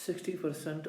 60%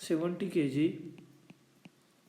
70 kg,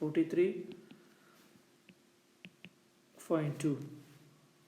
43.2।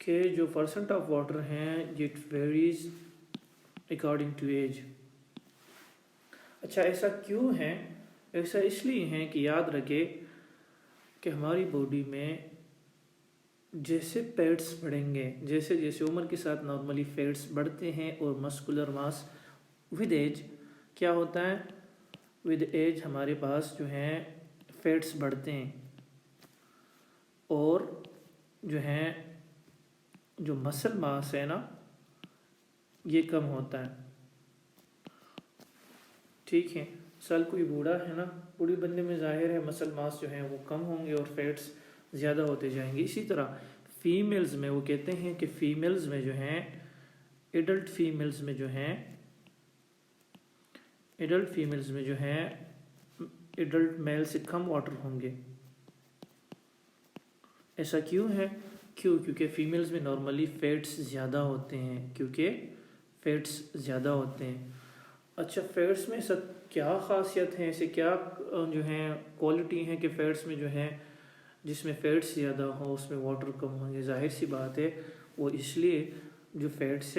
کہ جو percent of water ہیں it varies according to age. اچھا ایسا کیوں ہے؟ ایسا اس لیے ہے کہ یاد رکھے کہ ہماری باڈی میں جیسے فیٹس بڑھیں گے، جیسے جیسے عمر کے ساتھ نارملی فیٹس بڑھتے ہیں اور مسکولر ماس ود ایج کیا ہوتا ہے، ود ایج ہمارے پاس جو ہیں فیٹس بڑھتے ہیں اور جو ہیں جو مسل ماس ہے نا یہ کم ہوتا ہے. ٹھیک ہے، مثال کوئی بوڑھا ہے نا، بوڑھی بندے میں ظاہر ہے مسل ماس جو ہیں وہ کم ہوں گے اور فیٹس زیادہ ہوتے جائیں گے. اسی طرح فیمیلز میں وہ کہتے ہیں کہ فیمیلز میں جو ہیں ایڈلٹ فیمیلز میں جو ہیں ایڈلٹ میل سے کم واٹر ہوں گے. ایسا کیوں ہے؟ کیونکہ فیمیلز میں نارملی فیٹس زیادہ ہوتے ہیں. اچھا فیٹس میں ایسا کیا خاصیت ہے، ایسے کیا جو ہیں کوالٹی ہیں کہ فیٹس میں جو ہیں جس میں فیٹس زیادہ ہوں اس میں واٹر کم ہوں گے؟ ظاہر سی بات ہے وہ اس لیے جو فیٹس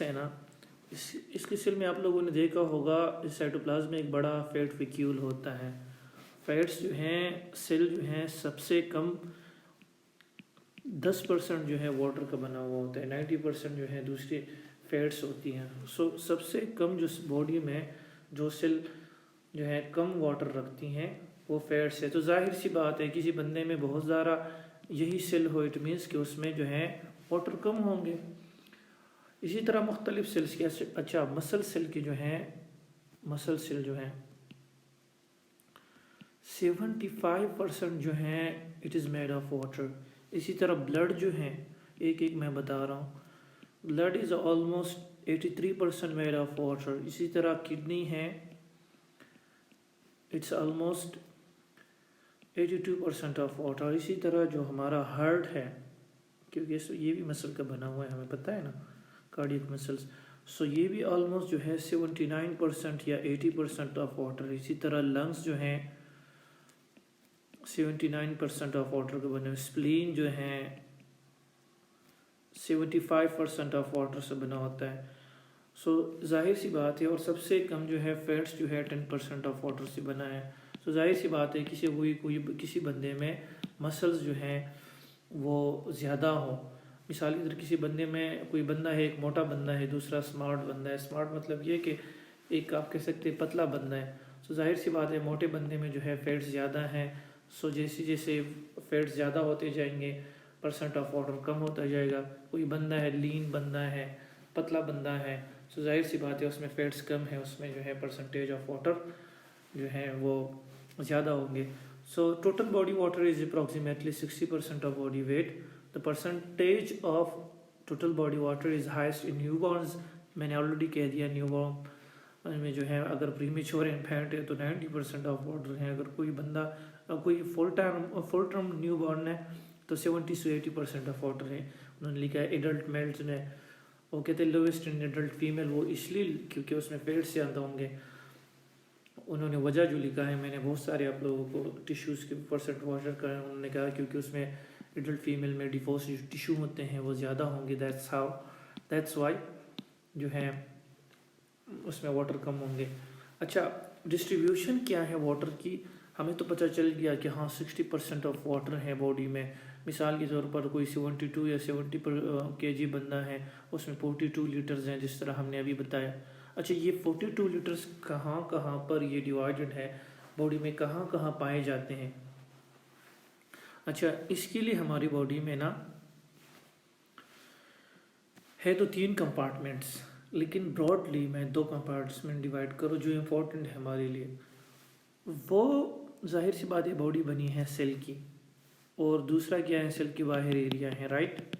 ہے نا اس کے سل میں آپ لوگوں نے دیکھا ہوگا اس سائٹوپلازم میں ایک بڑا فیٹ ویکیول ہوتا ہے. فیٹس جو ہیں سیل جو ہیں سب سے کم 10% جو ہے واٹر کا بنا ہوا ہوتا ہے، 90% جو ہے دوسری فیٹس ہوتی ہیں. سب سے کم جو باڈی میں جو سیل جو ہے کم واٹر رکھتی ہیں وہ فیٹس ہے. تو ظاہر سی بات ہے کسی بندے میں بہت زیادہ یہی سیل ہو اٹ مینس کہ اس میں جو ہے واٹر کم ہوں گے. اسی طرح مختلف سیلز کے اچھا مسل سیل جو ہیں 75% جو ہیں it is made of water. اسی طرح بلڈ جو ہیں ایک میں بتا رہا ہوں، blood is almost 83% made of water. اسی طرح کڈنی ہے اٹس آلموسٹ 82% آف واٹر. اسی طرح جو ہمارا ہارٹ ہے کیونکہ یہ بھی مسل کا بنا ہوا ہے ہمیں پتہ ہے نا، کارڈیک مسلس، یہ بھی آلموسٹ جو ہے 79% یا 80% آف واٹر. اسی طرح لنگس جو ہیں 79% آف واٹر کا بنا. اسپلین جو ہیں 75% آف واٹر سے بنا ہوتا ہے. ظاہر سی بات ہے اور سب سے کم جو ہے فیٹس جو ہے 10% آف واٹر سے بنا ہے. ظاہر سی بات ہے کسی بندے میں مسلز جو ہیں وہ زیادہ ہو. مثال ادھر کسی بندے میں کوئی بندہ ہے، ایک موٹا بندہ ہے، دوسرا سمارٹ بندہ ہے. اسمارٹ مطلب یہ کہ ایک آپ کہہ سکتے ہیں پتلا بندہ ہے. ظاہر سی بات ہے موٹے بندے میں جو ہے فیٹس زیادہ ہیں. جیسے فیٹس زیادہ ہوتے جائیں گے پرسنٹ آف واٹر کم ہوتا جائے گا. کوئی بندہ ہے لین بندہ ہے، پتلا بندہ ہے، ظاہر سی بات ہے اس میں فیٹس کم ہے، اس میں جو ہے پرسنٹیج آف واٹر جو ہے وہ زیادہ ہوں گے. Total body water is approximately 60% of body weight. The percentage of total body water is highest in newborns. میں نے آلریڈی کہہ دیا نیو بورن میں جو ہے اگر پریمیچور انفینٹ ہے تو 90% آف واٹر ہیں. اگر کوئی بندہ کوئی فل ٹرم نیو بورن ہے تو 70 سے 80% آف واٹر ہے. انہوں نے لکھا ہے ایڈلٹ میلز نے، وہ کہتے ہیں لویسٹ ان ایڈلٹ فیمیل، وہ اس لیے کیونکہ اس میں فیٹس زیادہ ہوں گے. انہوں نے وجہ جو لکھا ہے، میں نے بہت سارے آپ لوگوں کو ٹیشوز کے پرسنٹ واٹر کا انہوں نے کہا کیونکہ اس میں ایڈلٹ فیمیل میں ڈیفوس ٹیشو ہوتے ہیں وہ زیادہ ہوں گے. دیٹس وائی جو ہے اس میں واٹر کم ہوں گے. اچھا ڈسٹریبیوشن کیا ہے واٹر کی؟ ہمیں تو پتہ چل گیا کہ ہاں 60% آف واٹر ہے باڈی میں. مثال کے طور پر کوئی 72 یا 70 kg بندہ ہے، اس میں 42 لیٹرز ہیں جس طرح ہم نے ابھی بتایا. اچھا یہ 42 لیٹرز کہاں پر یہ ڈیوائیڈڈ ہے باڈی میں، کہاں پائے جاتے ہیں؟ اچھا اس کے لیے ہماری باڈی میں نا ہے تو 3 کمپارٹمنٹس، لیکن براڈلی میں 2 کمپارٹمنٹ ڈیوائڈ کرو جو امپورٹنٹ ہے ہمارے لیے. وہ ظاہر سی بات ہے باڈی بنی ہے سیل کی، اور دوسرا کیا ہے سیل کے باہر ایریا ہے، رائٹ.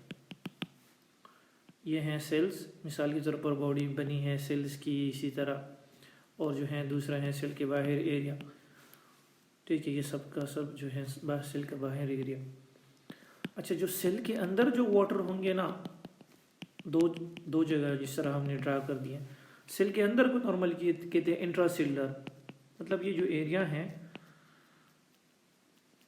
یہ ہیں سیلز. مثال کے طور پر باڈی بنی ہے سیلز کی اسی طرح، اور جو ہے دوسرا ہے سیل کے باہر ایریا. ٹھیک ہے، یہ سب کا سب جو ہے سیل کا باہر ایریا. اچھا جو سیل کے اندر جو واٹر ہوں گے نا دو جگہ جس طرح ہم نے ڈرا کر دیا. سیل کے اندر کو نارمل کہتے ہیں انٹرا سیلولر، مطلب یہ جو ایریا ہیں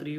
3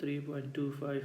3.25,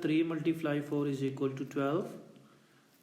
3 × 4 =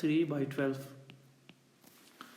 3/12।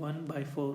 1/4।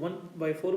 1/4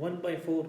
1/4,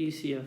ECF।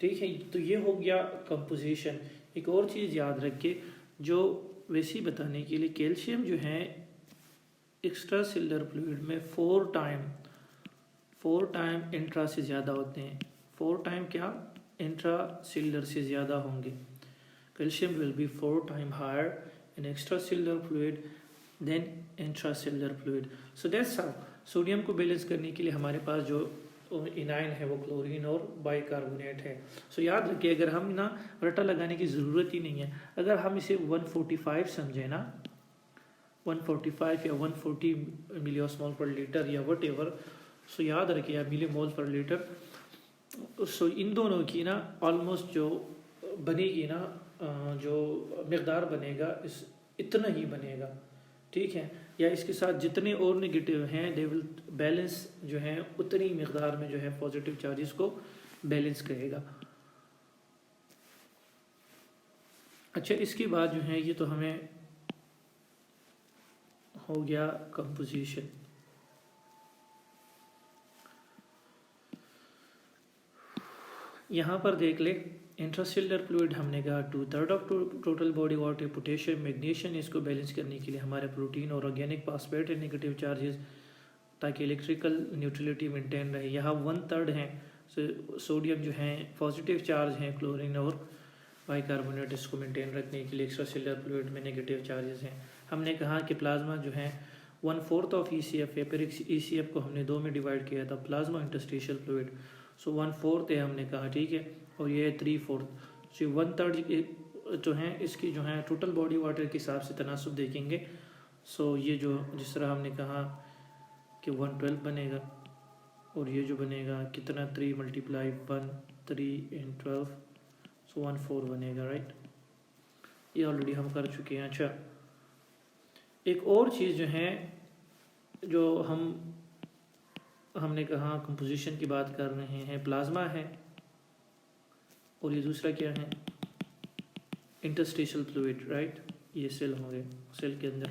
ٹھیک ہے، تو یہ ہو گیا کمپوزیشن۔ ایک اور چیز یاد رکھے جو ویسی بتانے کے لیے، کیلشیم جو ہے ایکسٹرا سیلولر فلوئڈ میں 4 ٹائم انٹرا سے زیادہ ہوتے ہیں۔ 4 ٹائم کیا؟ انٹرا سیلولر سے زیادہ ہوں گے۔ Calcium will be 4 time higher in extra cellular fluid than intra cellular fluid. So that's how sodium کو بیلنس کرنے کے لیے ہمارے پاس جو انائن ہے وہ کلورین اور بائی کاربونیٹ ہے۔ سو یاد رکھیے اگر ہم نا رٹا لگانے کی ضرورت ہی نہیں ہے، اگر ہم اسے 145 سمجھیں نا، 145 یا 140 ملی اسمول پر لیٹر یا وٹ ایور، سو یاد رکھیے ملی مول پر لیٹر، سو ان دونوں کی نا آلموسٹ جو بنے گی نا جو مقدار بنے گا اتنا ہی بنے گا، ٹھیک ہے، یا اس کے ساتھ جتنے اور نگیٹیو ہیں دے ول بیلنس جو ہیں اتنی مقدار میں جو ہے پازیٹیو چارجز کو بیلنس کرے گا۔ اچھا اس کے بعد جو ہے یہ تو ہمیں ہو گیا کمپوزیشن۔ یہاں پر دیکھ لے انٹراسیلولر فلوئڈ ہم نے کہا 2/3 of total body water, potassium magnesium, اس کو بیلنس کرنے کے لیے ہمارے پروٹین اور آرگینک فاسفیٹ ہے نیگیٹیو چارجز تاکہ الیکٹریکل نیوٹرلٹی مینٹین رہے۔ یہاں 1/3 ہیں سوڈیم جو ہیں پازیٹیو چارج ہیں، کلورین اور بائی کاربونیٹ اس کو مینٹین رکھنے کے لیے ایکسٹرا سیلولر فلوئڈ میں نیگیٹیو چارجز ہیں۔ ہم نے کہا کہ پلازما جو ہے 1/4 آف ECF ہے، پھر ECF کو ہم نے 2 میں ڈیوائڈ کیا تھا، پلازما انٹرسٹیشل فلوئڈ، سو 1/4 ہے ہم نے کہا، ٹھیک ہے، اور یہ 3/4، سو 1/3 جو ہیں اس کی جو ہے ٹوٹل باڈی واٹر کے حساب سے تناسب دیکھیں گے۔ سو یہ جو جس طرح ہم نے کہا کہ 112 بنے گا، اور یہ جو بنے گا کتنا 3 × 1 3 × 12، سو 14 بنے گا، رائٹ، یہ آلریڈی ہم کر چکے ہیں۔ اچھا ایک اور چیز جو ہے جو ہم نے کہا کمپوزیشن کی بات کر رہے ہیں، پلازما ہے اور یہ دوسرا کیا ہے انٹرسٹیشل فلوئڈ، رائٹ، یہ سیل ہوں گے، سیل کے اندر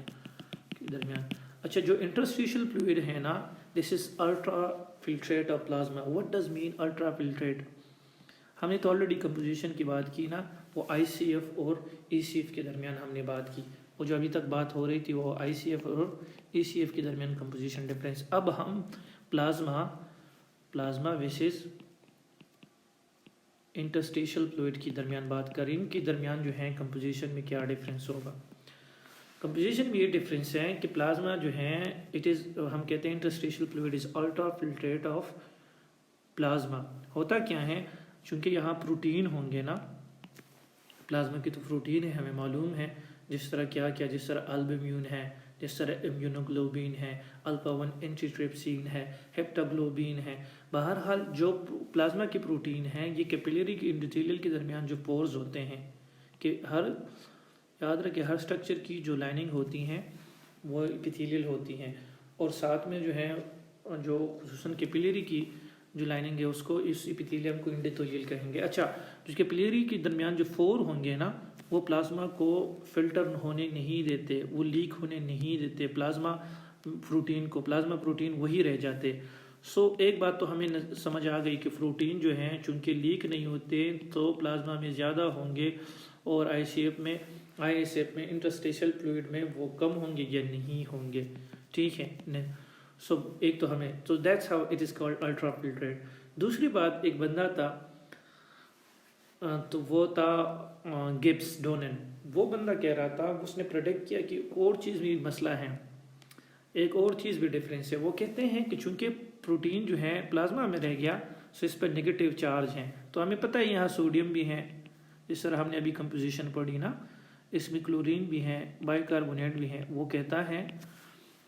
کے درمیان۔ اچھا جو انٹرسٹیشل فلوئڈ ہے نا، this is ultra filtrate of plasma. What does mean ultra filtrate? ہم نے تو آلریڈی کمپوزیشن کی بات کی نا، وہ ICF اور ECF کے درمیان ہم نے بات کی، وہ جو ابھی تک بات ہو رہی تھی وہ ICF اور ECF کے درمیان کمپوزیشن ڈفرینس۔ اب ہم پلازما ویسز انٹرسٹیشل فلوئڈ کی درمیان بات کریں، ان کے درمیان جو ہے کمپوزیشن میں کیا ڈفرینس ہوگا۔ کمپوزیشن میں یہ ڈفرینس ہے کہ پلازما جو ہے ہم کہتے ہیں interstitial fluid is ultra filtrate of plasma. ہوتا کیا ہے، چونکہ یہاں پروٹین ہوں گے نا، پلازما کی تو پروٹین ہے ہمیں معلوم ہے، جس طرح جس طرح البمیون ہے، جس طرح امیونوگلوبین ہے، الفا 1 اینٹی ٹریپسین ہے، ہیپٹاگلوبین ہے۔ بہرحال جو پلازما کی پروٹین ہے یہ کیپیلری کی انڈوتھیلیل کے درمیان جو پورز ہوتے ہیں، کہ یاد رکھیں ہر سٹرکچر کی جو لائننگ ہوتی ہیں وہ ایپیتھیلیل ہوتی ہیں، اور ساتھ میں جو ہے جو خصوصاً کیپیلری کی جو لائننگ ہے اس کو اس ایپیتھیلیم کو انڈوتھیلیل کہیں گے۔ اچھا جو کیپیلری کے درمیان جو پور ہوں گے نا، وہ پلازما کو فلٹر ہونے نہیں دیتے، وہ لیک ہونے نہیں دیتے پلازما پروٹین وہی رہ جاتے۔ سو ایک بات تو ہمیں سمجھ آ گئی کہ پروٹین جو ہیں چونکہ لیک نہیں ہوتے تو پلازما میں زیادہ ہوں گے، اور ICF میں انٹرسٹیشل فلوئڈ میں وہ کم ہوں گے یا نہیں ہوں گے، ٹھیک ہے۔ سو ایک تو ہمیں تو that's how it is called ultra filtrate. دوسری بات، ایک بندہ تھا تو وہ تھا گبس ڈونن، وہ بندہ کہہ رہا تھا، اس نے پریڈکٹ کیا کہ اور چیز بھی مسئلہ ہے، ایک اور چیز بھی ڈفرینس ہے۔ وہ کہتے ہیں کہ چونکہ پروٹین جو ہے پلازما میں رہ گیا، سو اس پر نگیٹیو چارج ہیں، تو ہمیں پتہ ہے یہاں سوڈیم بھی ہے، جس طرح ہم نے ابھی کمپوزیشن پڑھی نا، اس میں کلورین بھی ہے، بائی کاربونیٹ بھی ہے۔ وہ کہتا ہے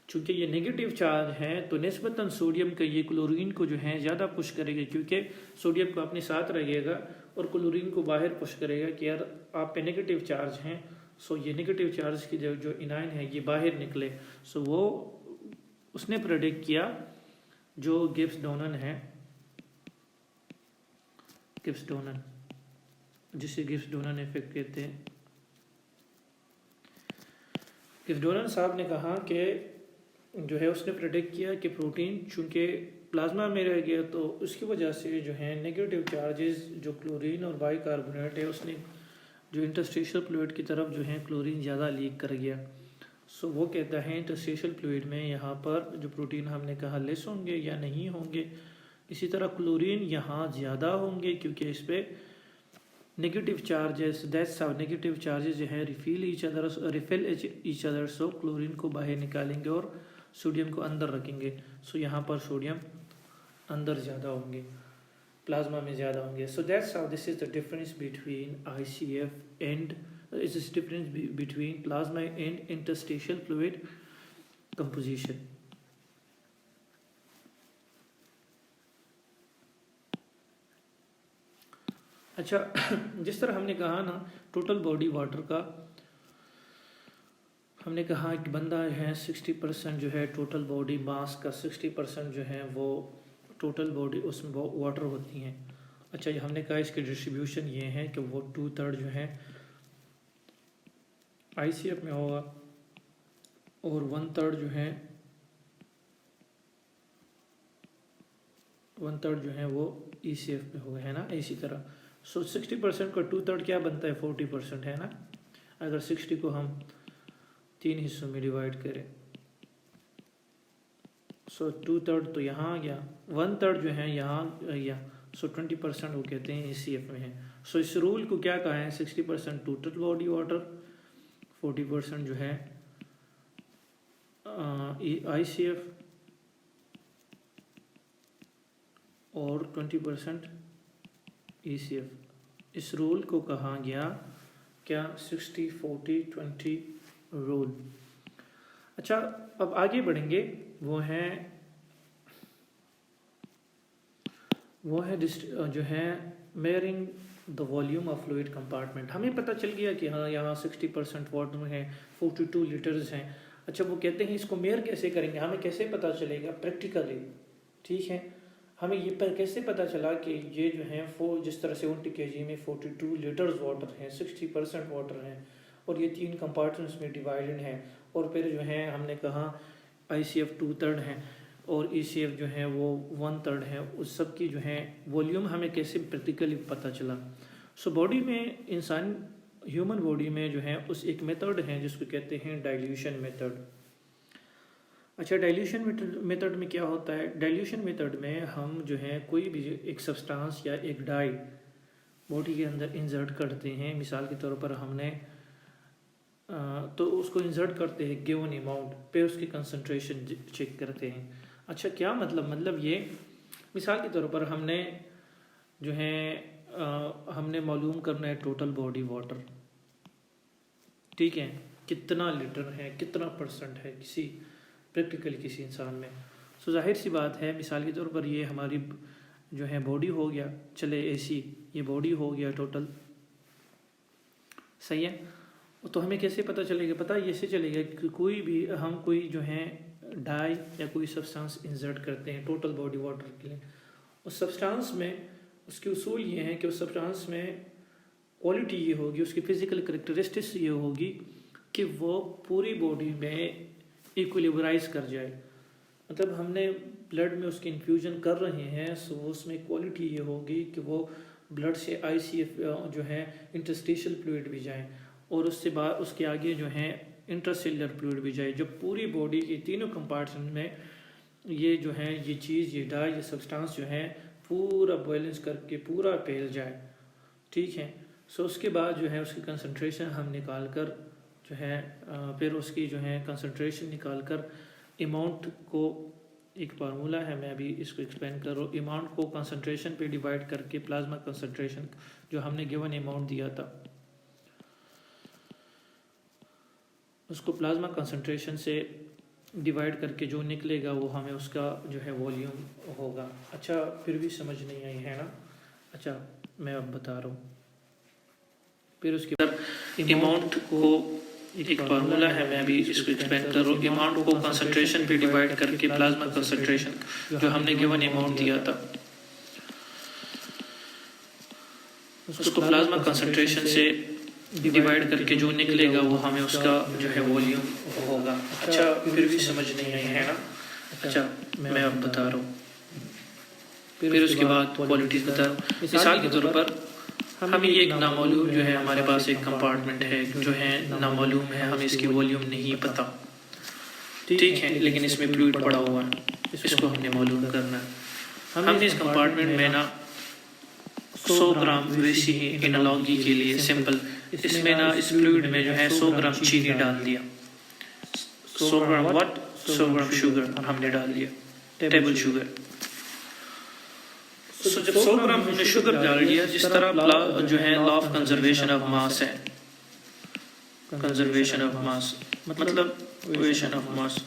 چونکہ یہ نگیٹیو چارج ہے تو نسبتاً سوڈیم کا یہ کلورین کو جو ہے زیادہ پش کرے گا، کیونکہ سوڈیم کو اپنے ساتھ رہے گا اور کلورین کو باہر پش کرے گا کہ یار آپ پہ نگیٹیو چارج ہیں، سو یہ نگیٹیو چارج کی جو انائن ہے یہ باہر نکلے۔ سو وہ اس نے پریڈکٹ کیا جو گبس ڈونن ہے، جسے گبس ڈونن ایفیکٹ کہتے ہیں۔ گبس ڈونن صاحب نے کہا کہ جو ہے اس نے پریڈکٹ کیا کہ پروٹین چونکہ پلازما میں رہ گیا تو اس کی وجہ سے جو ہیں نیگیٹو چارجز جو کلورین اور بائی کاربونیٹ ہے اس نے جو انٹرسٹیشل فلوئڈ کی طرف جو ہے کلورین زیادہ لیک کر گیا. سو وہ کہتا ہے انٹرسٹیشل فلوئڈ میں یہاں پر جو پروٹین ہم نے کہا لیس ہوں گے یا نہیں ہوں گے. اسی طرح کلورین یہاں زیادہ ہوں گے کیونکہ اس پہ negative charges that's how negative charges جو ہے raffle each other so chlorine کو باہر نکالیں گے اور سوڈیم کو اندر رکھیں گے. سو یہاں پر سوڈیم اندر زیادہ ہوں گے, پلازما میں زیادہ ہوں گے. So that's how this is the difference between I C F and اس difference between plasma and interstitial fluid composition. اچھا جس طرح ہم نے کہا نا ٹوٹل باڈی واٹر کا ہم نے کہا کہ بندہ ہے 60% جو ہے ٹوٹل باڈی ماس کا 60% جو ہے وہ ٹوٹل باڈی اس میں واٹر ہوتی ہیں. اچھا یہ ہم نے کہا اس کی ڈسٹریبیوشن یہ ہے کہ وہ 2/3 جو ہے آئی سی ایف میں ہوگا اور 1/3 جو ہے 1/3 جو ہے وہ ای سی ایف میں ہوگا, ہے نا. اسی طرح سو 60% کا 2/3 کیا بنتا ہے 40% ہے نا. اگر 60 کو ہم 3 حصوں میں ڈیوائڈ کریں سو 2/3 تو یہاں آ گیا, 1/3 جو ہے یہاں آ گیا. سو 20% وہ کہتے ہیں ای سی ایف میں ہے. سو اس رول کو کیا کہا ہے 60% ٹوٹل باڈی واٹر, 40% جو ہے آئی سی ایف اور 20% ای سی ایف. اس رول کو کہا گیا کیا 60-40-20 رول. اچھا اب آگے بڑھیں گے, وہ ہے جو ہے میئرنگ the volume of fluid compartment. ہمیں پتہ چل گیا کہ ہاں یہاں 60% واٹر ہے, 42 لیٹرز ہیں. اچھا وہ کہتے ہیں اس کو میئر کیسے کریں گے, ہمیں کیسے پتہ چلے گا پریکٹیکلی. ٹھیک ہے, ہمیں یہ کیسے پتہ چلا کہ یہ جو ہیں جس طرح 70 kg میں 42 لیٹرز واٹر ہیں, 60% واٹر ہیں اور یہ 3 کمپارٹمنٹس میں ڈیوائڈڈ ہیں, اور پھر جو ہے ہم نے کہا آئی سی ایف 2/3 ہیں اور ای سی ایف جو ہے وہ 1/3 ہے. اس سب کی جو ہے والیوم ہمیں کیسے پریکٹیکلی پتہ چلا. سو باڈی میں انسان ہیومن باڈی میں جو ہے اس ایک میتھڈ ہے جس کو کہتے ہیں ڈائلیوشن میتھڈ. اچھا ڈائلیوشن میتھڈ میں کیا ہوتا ہے, ڈائلیوشن میتھڈ میں ہم جو ہے کوئی بھی ایک سبسٹانس یا ایک ڈائی باڈی کے اندر انسرٹ کرتے ہیں. مثال کے طور پر ہم نے تو اس کو انسرٹ کرتے ہیں گیون اماؤنٹ پہ اس کی کنسنٹریشن چیک کرتے ہیں. اچھا کیا مطلب یہ مثال کے طور پر ہم نے جو ہے ہم نے معلوم کرنا ہے ٹوٹل باڈی واٹر, ٹھیک ہے, کتنا لیٹر ہے, کتنا پرسنٹ ہے پریکٹیکلی کسی انسان میں. سو ظاہر سی بات ہے مثال کے طور پر یہ ہماری جو ہے باڈی ہو گیا, چلے ایسی یہ باڈی ہو گیا ٹوٹل, صحیح ہے. تو ہمیں کیسے پتہ چلے گا, پتہ ایسے چلے گا کہ کوئی جو ہے ڈائی یا کوئی سبسٹانس انسرٹ کرتے ہیں ٹوٹل باڈی واٹر کے لیے. اس سبسٹانس میں اس کے اصول یہ ہیں کہ اس سبسٹانس میں کوالٹی یہ ہوگی, اس کی فزیکل کریکٹرسٹکس یہ ہوگی کہ وہ پوری باڈی میں ایکولیبرائز کر جائے. مطلب ہم نے بلڈ میں اس کی انفیوژن کر رہے ہیں سو اس میں کوالٹی یہ ہوگی کہ وہ بلڈ سے آئی سی ایف جو ہے انٹرسٹیشل فلوئڈ بھی جائیں اور اس سے بعد اس کے آگے جو ہے انٹرسیلر فلوئڈ بھی جائے. جب پوری باڈی کی تینوں کمپارٹمنٹ میں یہ جو ہے یہ چیز یہ ڈائی یہ سبسٹانس جو ہے پورا بیلنس کر کے پورا پھیل جائے, ٹھیک ہے. سو اس کے بعد جو ہے اس کی کنسنٹریشن ہم نکال کر جو ہے پھر اس کی جو ہے کنسنٹریشن نکال کر اماؤنٹ کو ایک فارمولا ہے, میں ابھی اس کو ایکسپلین کر رہا ہوں. اماؤنٹ کو کنسنٹریشن پہ ڈیوائڈ کر کے پلازما کنسنٹریشن جو ہم نے گیون اماؤنٹ دیا تھا اس کو پلازما کنسنٹریشن سے ڈیوائڈ کر کے جو نکلے گا وہ ہمیں اس کا جو ہے والیوم ہوگا. اچھا پھر بھی سمجھ نہیں آئی ہے نا. اچھا میں اب بتا رہا ہوں. پھر اس کے بعد اماؤنٹ کو ایک فارمولا ہے, میں ابھی اس کو ایکسپلین کر رہا ہوں. اماؤنٹ کو کنسنٹریشن پہ ڈیوائڈ کر کے پلازما کنسنٹریشن جو ہم نے گیون اماؤنٹ دیا تھا اس کو پلازما کنسنٹریشن سے ڈیوائڈ کر کے جو نکلے گا وہ ہمیں اس کا جو ہے والیوم ہوگا. اچھا پھر بھی سمجھ نہیں آئی ہے نا. اچھا میں اب بتا رہا ہوں. پھر اس کے بعد کوالٹیز بتا رہا ہوں. مثال کے طور پر ہمیں یہ ایک نامعلوم جو ہے ہمارے پاس ایک کمپارٹمنٹ ہے جو ہے نامعلوم ہے، ہمیں اس کی والیوم نہیں پتہ، ٹھیک ہے، لیکن اس میں فلوئڈ پڑا ہوا ہے، اس کو ہم نے معلوم کرنا ہے. ہم نے اس کمپارٹمنٹ میں نا 100 گرام ویسی ہی انالوگی کے لیے سمپل اس میں نا اس فلوئڈ میں جو ہے 100 گرام چینی ڈال دیا. 100 گرام واٹ؟ 100 گرام شوگر ہم نے ڈال دیا، ٹیبل شوگر. جب 100 گرام ہم نے شوگر ڈال دیا، جس طرح جو ہے law of conservation of mass ہے، کنزرویشن آف ماس مطلب کنزرویشن آف ماس،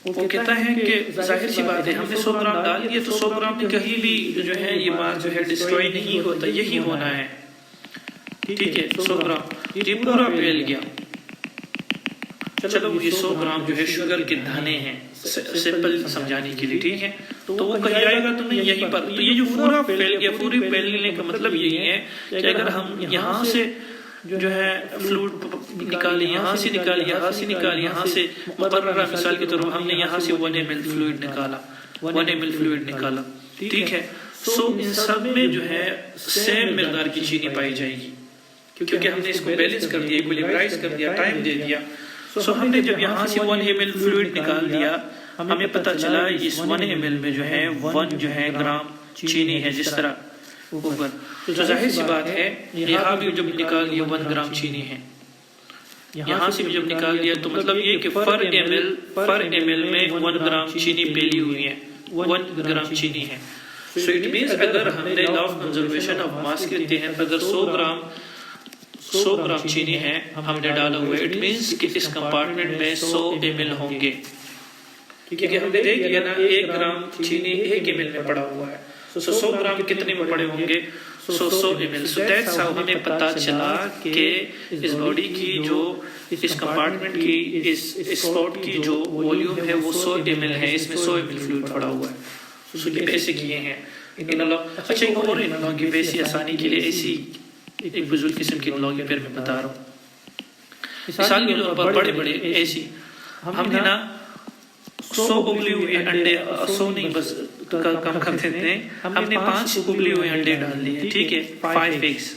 وہ کہتا ہے کہ ظاہر سی بات ہے ہم نے 100 گرام ڈال دیا تو 100 گرام میں کہیں بھی جو ہے یہ ماس جو ہے ڈسٹروائے نہیں ہوتا، یہی ہونا ہے، ٹھیک ہے. 100 گرام یہ پورا پھیل گیا. چلو یہ 100 گرام جو ہے شوگر کے دانے ہیں سمپل سمجھانے کے لیے، ٹھیک ہے، تو وہ کہیں آئے گا تمہیں یہیں پر. تو یہ جو پورا پھیل گیا، پوری پھیلنے کا مطلب یہی ہے کہ اگر ہم یہاں سے جو ہے فلوئڈ نکالیں، یہاں سے نکالیں، یہاں سے نکالیں، یہاں سے مقررہ مثال کے طور پر ہم نے یہاں سے 1 ml فلوئڈ نکالا، 1 ml فلوئڈ نکالا، ٹھیک ہے. سو ان سب میں جو ہے سیم مقدار کی چینی پائی جائے گی کیونکہ ہم نے اس کو بیلنس کر دیا، ایکولیبرائز کر دیا، ٹائم دے دیا. سو ہم نے جب یہاں سے 1 ml فلوئڈ نکال دیا، ہمیں پتہ چلا اس 1 ml میں جو ہے 1 جو ہے گرام چینی ہے، جس طرح اوپر. تو ظاہر سی بات ہے یہاں بھی جب نکال دیا 1 گرام چینی ہے، یہاں سے بھی جب نکال دیا تو مطلب یہ کہ پر ایم ایل میں 1 گرام چینی پھیلی ہوئی ہے، 1 گرام چینی ہے. سو اٹ مینس اگر ہم نے law of conservation of mass کے تحت اگر 100 گرام چینی ہے ہم نے ڈالا ہوا ہے، اٹ مینس کہ اس کمپارٹمنٹ میں 100 ml ہوں گے، کیونکہ ہم نے دیکھ لیا نا 1 گرام چینی 1 ml میں پڑا ہوا ہے. 100 گرام کتنے میں پڑے ہوں گے؟ 100 ml. سو دیٹس ہاؤ ہمیں پتہ چلا کہ اس باڈی کی جو اس کمپارٹمنٹ کی اس اسپاٹ کی جو والیوم ہے وہ 100 ml ہے، اس میں 100 ml فلوئڈ پڑا ہوا ہے. سو یہ بیسک یہ ہیں اچھا. ایک اور انالوگی بیسی آسانی کے لیے ایسی ایک بزرگ قسم کی انالوگی پھر میں بتا رہا ہوں. مثال کے طور پر بڑے بڑے ایسی ہم نے نا 100 ابلی ہوئے انڈے، 100 نہیں بس کم کر دیتے ہیں، ہم نے 5 ابلی ہوئے انڈے ڈال دیے، ٹھیک ہے، 5 ایگز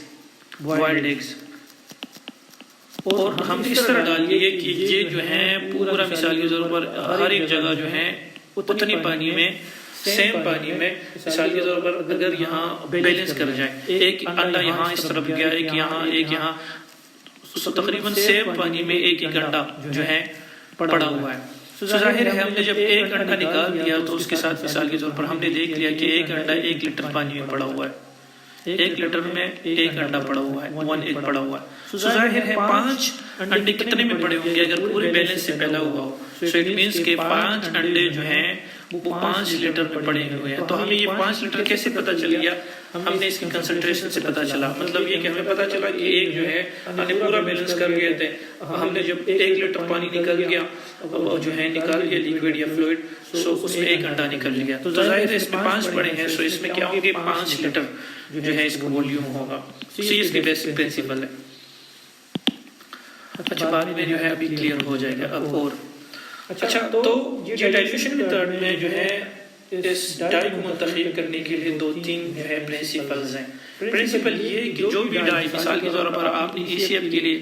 بوائلڈ ایگز، اور ہم اس طرح ڈال دیے کہ یہ جو ہے پورا مثال کے طور پر ہر ایک جگہ جو ہے اتنی پانی میں سیم پانی میں مثال کے طور پر اگر یہاں بیلنس کر جائے، ایک انڈا یہاں اس طرف گیا، ایک یہاں تقریباً سیم پانی میں ایک انڈا جو ہے پڑا ہوا ہے. ظاہر ہے ہم نے جب ایک انڈا نکال دیا تو اس کے ساتھ مثال کے طور پر ہم نے دیکھ لیا کہ ایک انڈا 1 لیٹر پانی میں پڑا ہوا ہے، 1 لیٹر میں 1 انڈا پڑا ہوا ہے، 1 ایگ پڑا ہوا ہے. ظاہر ہے 5 انڈے کتنے میں پڑے ہوں گے اگر پورے بیلنس سے پھیلا ہوا ہو. سو اٹ مینس کہ 5 انڈے جو ہیں وہ 5 لیٹر میں پڑے ہوئے ہیں. تو ہمیں یہ 5 لیٹر کیسے پتہ چل گیا؟ ہم نے اس کی کنسنٹریشن سے پتہ چلا، مطلب یہ کہ ہمیں پتہ چلا کہ ایک جو ہے ہم نے پورا بیلنس کر گئے تھے، ہم نے جب 1 لیٹر پانی نکل گیا جو ہے نکال گیا لیکوڈ یا فلوئڈ، سو اس میں 1 انڈا نکل گیا. تو ظاہر ہے اس میں 5 پڑے ہیں، سو اس میں کیا ہوں گے 5 لیٹر جو ہے اس کا والیوم ہوگا. یہ اس کی بیسک پرنسپل ہے. اچھا بعد میں جو ہے ابھی کلیئر ہو جائے گا. اب اور اچھا تو یہ ڈائلیوشن میتھڈ میں جو ہے اس ڈائی کو منتخب کرنے کے لیے 2-3 جو ہے پرنسپلز ہیں. پرنسپل یہ کہ جو بھی ڈائی مثال کے طور پر آپ نے ECF کے لیے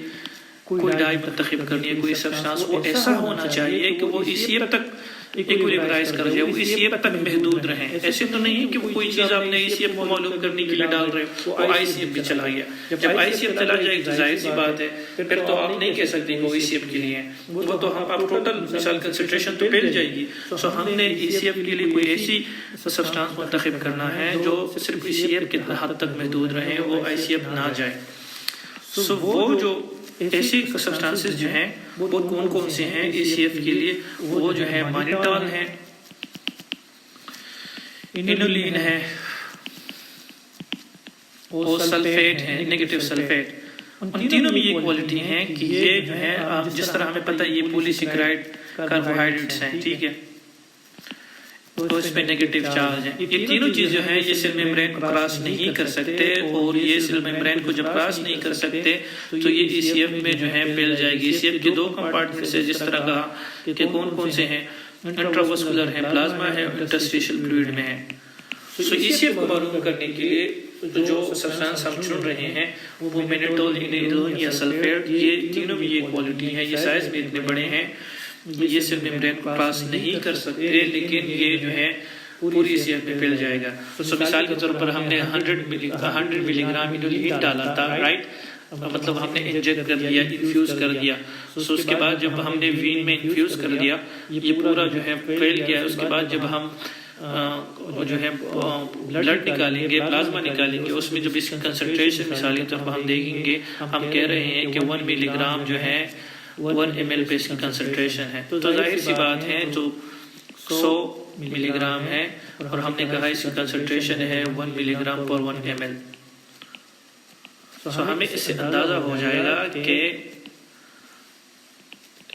کوئی ڈائی منتخب کرنی ہے، کوئی سبسٹانس، وہ ایسا ہونا چاہیے کہ وہ ECF تک ایکولیبرائز کر جائے، وہ ECF تک محدود رہیں. ایسے تو نہیں کہ وہ کوئی چیز آپ نے ECF کو معلوم کرنے کے لیے ڈال رہے وہ ICF بھی چلا گیا. جب ICF چلا جائے تو ظاہر سی بات ہے پھر تو آپ نہیں کہہ سکتے کہ وہ ECF کے لیے ہیں، وہ تو ہم آپ ٹوٹل مثال کنسنٹریشن تو پھیل جائے گی. سو ہم نے ECF کے لیے کوئی ایسی سبسٹانس منتخب کرنا ہے جو صرف ECF کے حد تک محدود رہیں، وہ ICF نہ جائے. سو وہ جو ایسی سبسٹانسز جو ہیں وہ کون سے ہیں ECF کے لیے؟ وہ جو ہے مانیٹال ہے، انولین ہے، اور سلفیٹ ہے، نیگیٹو سلفیٹ. ان تینوں میں یہ کوالٹی ہیں کہ یہ جو ہے جس طرح ہمیں پتہ ہے یہ پولیسیکرائڈ کاربوہائیڈریٹس ہیں، ٹھیک ہے، تو اس پہ نیگیٹو چارج ہے. یہ تینوں چیز جو ہے یہ سیل میمبرین کو کراس نہیں کر سکتے، اور یہ سیل میمبرین کو جب کراس نہیں کر سکتے تو یہ ECF میں جو ہے پھیل جائے گی. ECF کے 2 کمپارٹمنٹس ہیں، جس طرح کہا کہ کون سے ہیں. انٹراواسکولر ہے، پلازما ہے، انٹرسٹیشل فلوئڈ میں ہے. سو ECF کو معلوم کرنے کے لیے جو سبسٹانس ہم چن رہے ہیں وہ مینیٹول، انیلون یا سلفیٹ، یہ تینوں میں یہ کوالٹی ہے. یہ سائز میں اتنے بڑے ہیں، یہ صرف ممبرین کو کراس نہیں کر سکتے، لیکن یہ جو ہے پوری ECF میں پھیل جائے گا. سو مثال کے طور پر ہم نے 100 ملی گرام انولین ڈالا تھا، رائٹ، مطلب ہم نے انجیکٹ کر دیا، انفیوز کر دیا. سو اس کے بعد جب ہم نے وین میں انفیوز کر دیا، یہ پورا جو ہے پھیل گیا. اس کے بعد جب ہم جو ہے بلڈ نکالیں گے، پلازما نکالیں گے، اس میں جب اس کی کنسنٹریشن مثال کے طور پر ہم دیکھیں گے، ہم کہہ رہے ہیں کہ 1 ملی گرام جو ہے 1 ml پہ اس کی کنسنٹریشن ہے. تو ظاہر سی بات ہے جو 100 ملی گرام ہے اور ہم نے کہا اس کی کنسنٹریشن ہے 1 ملی گرام پر 1 ml. سو ہمیں اس سے اندازہ ہو جائے گا کہ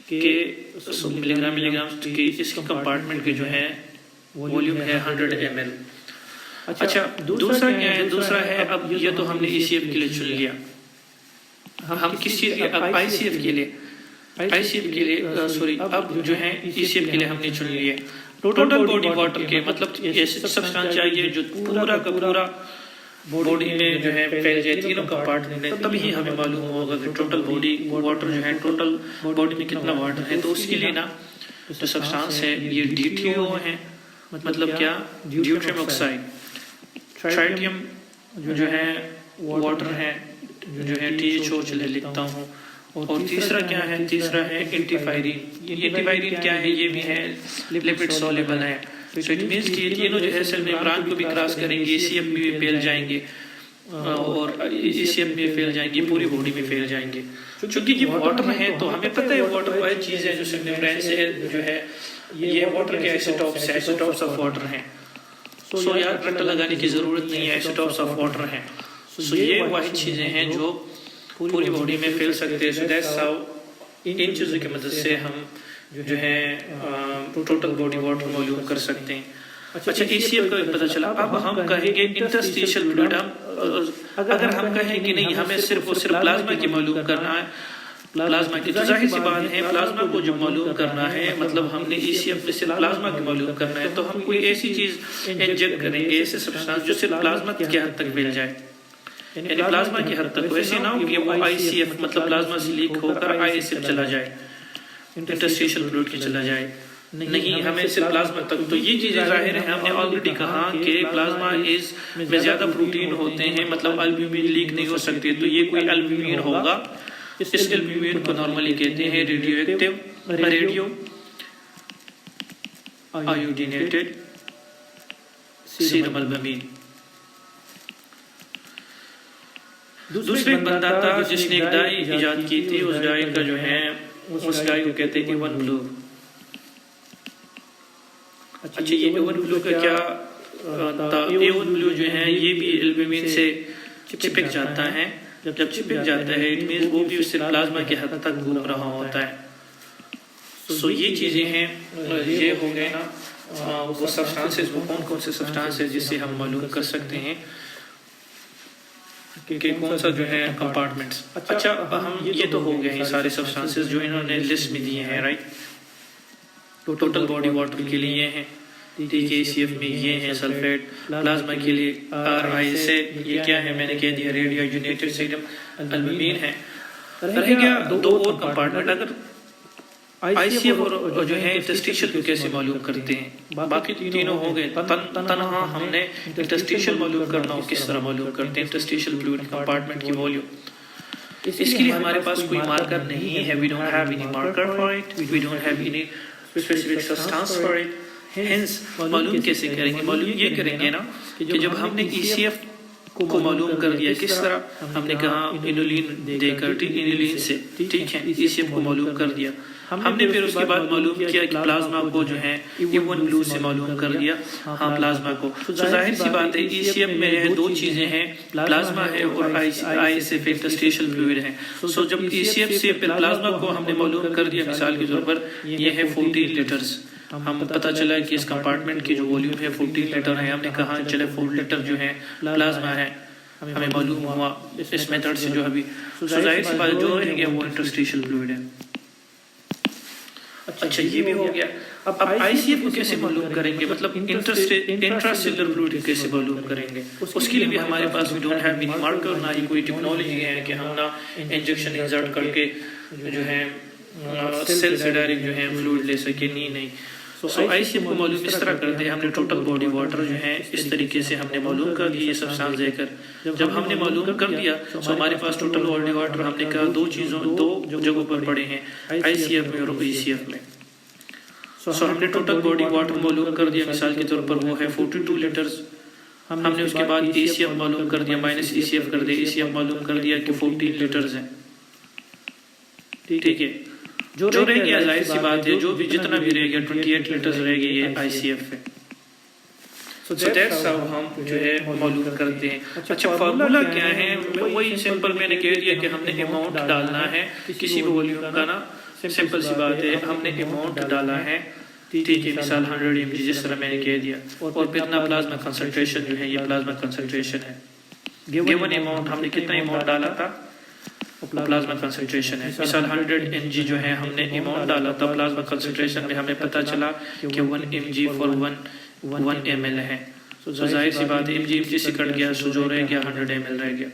100 ملی گرام کی اس کی کمپارٹمنٹ کے جو ہے ولیوم ہے 100 ml. اچھا دوسرا کیا ہے؟ دوسرا ہے اب یہ تو ہم نے ECF کے لیے چن لیا. ہم کس چیز کے؟ اب ICF کے لیے سوری اب جو ہے ECF کے لیے ہم نے چن لیا ٹوٹل باڈی واٹر کے، مطلب ایسے سبسٹانس چاہیے جو پورا کا پورا باڈی میں جو ہے پھیل جائے تینوں کمپارٹمنٹ میں، تبھی ہمیں معلوم ہوگا کہ ٹوٹل باڈی واٹر جو ہے ٹوٹل باڈی میں کتنا واٹر ہے. تو اس کے لیے نا جو سبسٹانس ہے یہ DTO ہے، مطلب کیا؟ ڈیوٹریم آکسائڈ. ٹرائٹیم جو ہے واٹر ہے، جو ہے THO چلے لکھتا ہوں. اور تیسرا کیا ہے؟ تیسرا ہے اینٹیفائرین. اینٹیفائرین کیا ہے؟ یہ بھی ہے لپڈ سولوبل ہے. سو اٹ مینس کہ یہ تینوں جو ہے سیل ممبران کو بھی کراس کریں گے، ECF میں بھی پھیل جائیں گے اور ECF میں پھیل جائیں گے، پوری باڈی میں پھیل جائیں گے. چونکہ یہ واٹر ہے تو ہمیں پتہ ہے واٹر وہ چیز ہے جو سیل ممبران سے جو ہے یہ واٹر کے آئسوٹوپس آف واٹر ہیں. سو یاد رٹا لگانے کی ضرورت نہیں ہے، آئسوٹوپس آف واٹر ہیں. سو یہ واحد چیزیں ہیں جو پوری باڈی میں پھیل سکتے ہیں. سو دیٹس ہاؤ ان چیزوں کی مدد سے ہم جو ہے ٹوٹل باڈی واٹر معلوم کر سکتے ہیں. اچھا ECF کا پتہ چلا. اب ہم کہیں گے انٹرسٹیشل فلوئڈ. اگر ہم کہیں کہ نہیں ہمیں صرف اور صرف پلازما کی معلوم کرنا ہے، پلازما کی، تو ظاہر سی بات ہے پلازما کو جب معلوم کرنا ہے، مطلب ہم نے ECF میں صرف پلازما کی معلوم کرنا ہے، تو ہم کوئی ایسی چیز انجیکٹ کریں گے، ایسے سبسٹانس جو صرف پلازما کی حد تک مل جائے، یعنی پلازما کی حد تک. ایسے نہ ہو کہ وہ ICF مطلب پلازما سے لیک ہو کر ISF چلا جائے، انٹرسٹیشل فلوئڈ کی چلا جائے. نہیں، ہمیں صرف پلازما تک. تو یہ چیزیں ظاہر ہے، ہم نے آلریڈی کہا کہ پلازما میں زیادہ پروٹین ہوتے ہیں، مطلب البیومین لیک نہیں ہو سکتے. تو یہ کوئی البیومین ہوگا. اس البیومین کو نارملی کہتے ہیں ریڈیو ایکٹیو، ریڈیو آیوڈینیٹڈ سیرم البومین. دوسرے ایک بندہ تھا جس نے ایک ڈائی ایجاد کی تھی. اس ڈائی کا جو ہے اس ڈائی کو کہتے ہیں A1 بلو. اچھا یہ A1 بلو کا کیا تھا؟ A1 بلو جو ہے یہ بھی البومین سے چپک جاتا ہے. جب چپک جاتا ہے اٹ مینس وہ بھی اس سے پلازما کی حد تک گھوم رہا ہوتا ہے. سو یہ چیزیں ہیں، یہ ہو گئے نا وہ سبسٹانسز. وہ کون سے سبسٹانس ہے جس سے ہم معلوم کر سکتے ہیں کہ کون سا جو ہے کمپارٹمنٹس. اچھا ہم یہ تو ہو گئے ہیں سارے سبسٹانسز جو انہوں نے لسٹ میں دیے ہیں، رائٹ. ٹوٹل باڈی واٹر کے لیے یہ ہیں، ECF میں یہ ہیں سلفیٹ، پلازما کے لیے RISA یہ کیا ہے میں نے کہہ دیا ریڈیو آیوڈینیٹڈ سیرم البومین ہے. رہ گیا دو اور کمپارٹمنٹ. اگر ICF اور جو ہے انٹرسٹیشل کو کیسے معلوم کرتے ہیں؟ باقی تینوں ہو گئے. تنہا ہم نے انٹرسٹیشل معلوم کرنا ہو کس طرح معلوم کرتے ہیں؟ انٹرسٹیشل فلوئڈ کمپارٹمنٹ کی والیوم. اس کے لیے ہمارے پاس کوئی مارکر نہیں ہے. We don't have any marker for it. We don't have any specific substance for it. Hence معلوم کیسے کریں گے؟ معلوم یہ کریں گے نا کہ جب ہم نے ECF کو معلوم کر دیا کس طرح؟ ہم نے کہا انولین دے کر، انولین سے، ٹھیک ہے، ECF کو معلوم کر دیا. ہم نے پھر اس کے بعد معلوم کیا کہ پلازما کو جو ہے A1 بلو سے معلوم کر دیا ہاں پلازما کو. ظاہر سی بات ہے ECF میں دو چیزیں ہیں، پلازما ہے اور ISF انٹرسٹیشل فلوئڈ ہے. سو جب ECF سے پھر پلازما کو ہم نے معلوم کر دیا، مثال کے طور پر یہ ہے 14 لیٹرز. ہم پتہ چلا کہ اس کمپارٹمنٹ کی جو والیوم ہے 14 لیٹر ہے. ہم نے کہا چلے 4 لیٹر جو ہے پلازما ہے، ہمیں معلوم ہوا اس میتھڈ سے جو ابھی. ظاہر سی بات جو رہ گیا وہ انٹرسٹیشل فلوئڈ ہے. اچھا یہ بھی ہو گیا. اب ICF کو کیسے معلوم کریں گے, مطلب انٹراسیلر فلوئڈ کیسے معلوم کریں گے؟ اس کے لیے بھی ہمارے پاس we don't have any marker, نہ ہی کوئی ٹیکنالوجی ہے کہ ہم نہ انجیکشن انسرٹ کر کے جو ہے سیل سے ڈائریکٹ جو ہے فلوئڈ لے سکے, نہیں. سو ICF کو معلوم اس طرح کرتے ہیں, ہم نے ٹوٹل باڈی واٹر جو ہے اس طریقے سے ہم نے معلوم کر لیا, یہ سب سانس دے کر. جب ہم نے معلوم کر دیا تو ہمارے پاس ٹوٹل باڈی واٹر ہم نے کہا دو جگہوں پر پڑے ہیں, ICF میں اور ECF میں. سو ہم نے ٹوٹل باڈی واٹر معلوم کر دیا, مثال کے طور پر وہ ہے 42 لیٹرز. ہم نے اس کے بعد ECF معلوم کر دیا, مائنس ECF کر دیا, ECF معلوم کر دیا کہ 14 لیٹرز ہیں. ٹھیک ہے, جو رہ گیا ظاہر سی بات ہے, جو بھی جتنا بھی رہ گیا 28 لیٹرز رہ گئے, یہ ICF ہے. So that's how ہم جو ہے معلوم کرتے ہیں. اچھا فارمولا کیا ہے؟ وہی سمپل میں نے کہہ دیا کہ ہم نے اماؤنٹ ڈالنا ہے کسی بھی والیوم کا نا, سمپل سی بات ہے, ہم نے اماؤنٹ ڈالا ہے. ٹھیک ہے, مثال 100 mg جس طرح میں نے کہہ دیا, اور کتنا پلازما کنسنٹریشن جو ہے, یہ پلازما کنسنٹریشن ہے. گیون اماؤنٹ ہم نے کتنا اماؤنٹ ڈالا تھا, پلازما کنسنٹریشن ہے. مثال 100 mg جو ہے ہم نے اماؤنٹ ڈالا تھا, پلازما کنسنٹریشن میں ہمیں پتہ چلا کہ 1 mg for 1 ml ہے. سو ظاہر سی بات ہے mg سے کٹ گیا, سو جو رہ گیا 100 ml رہ گیا,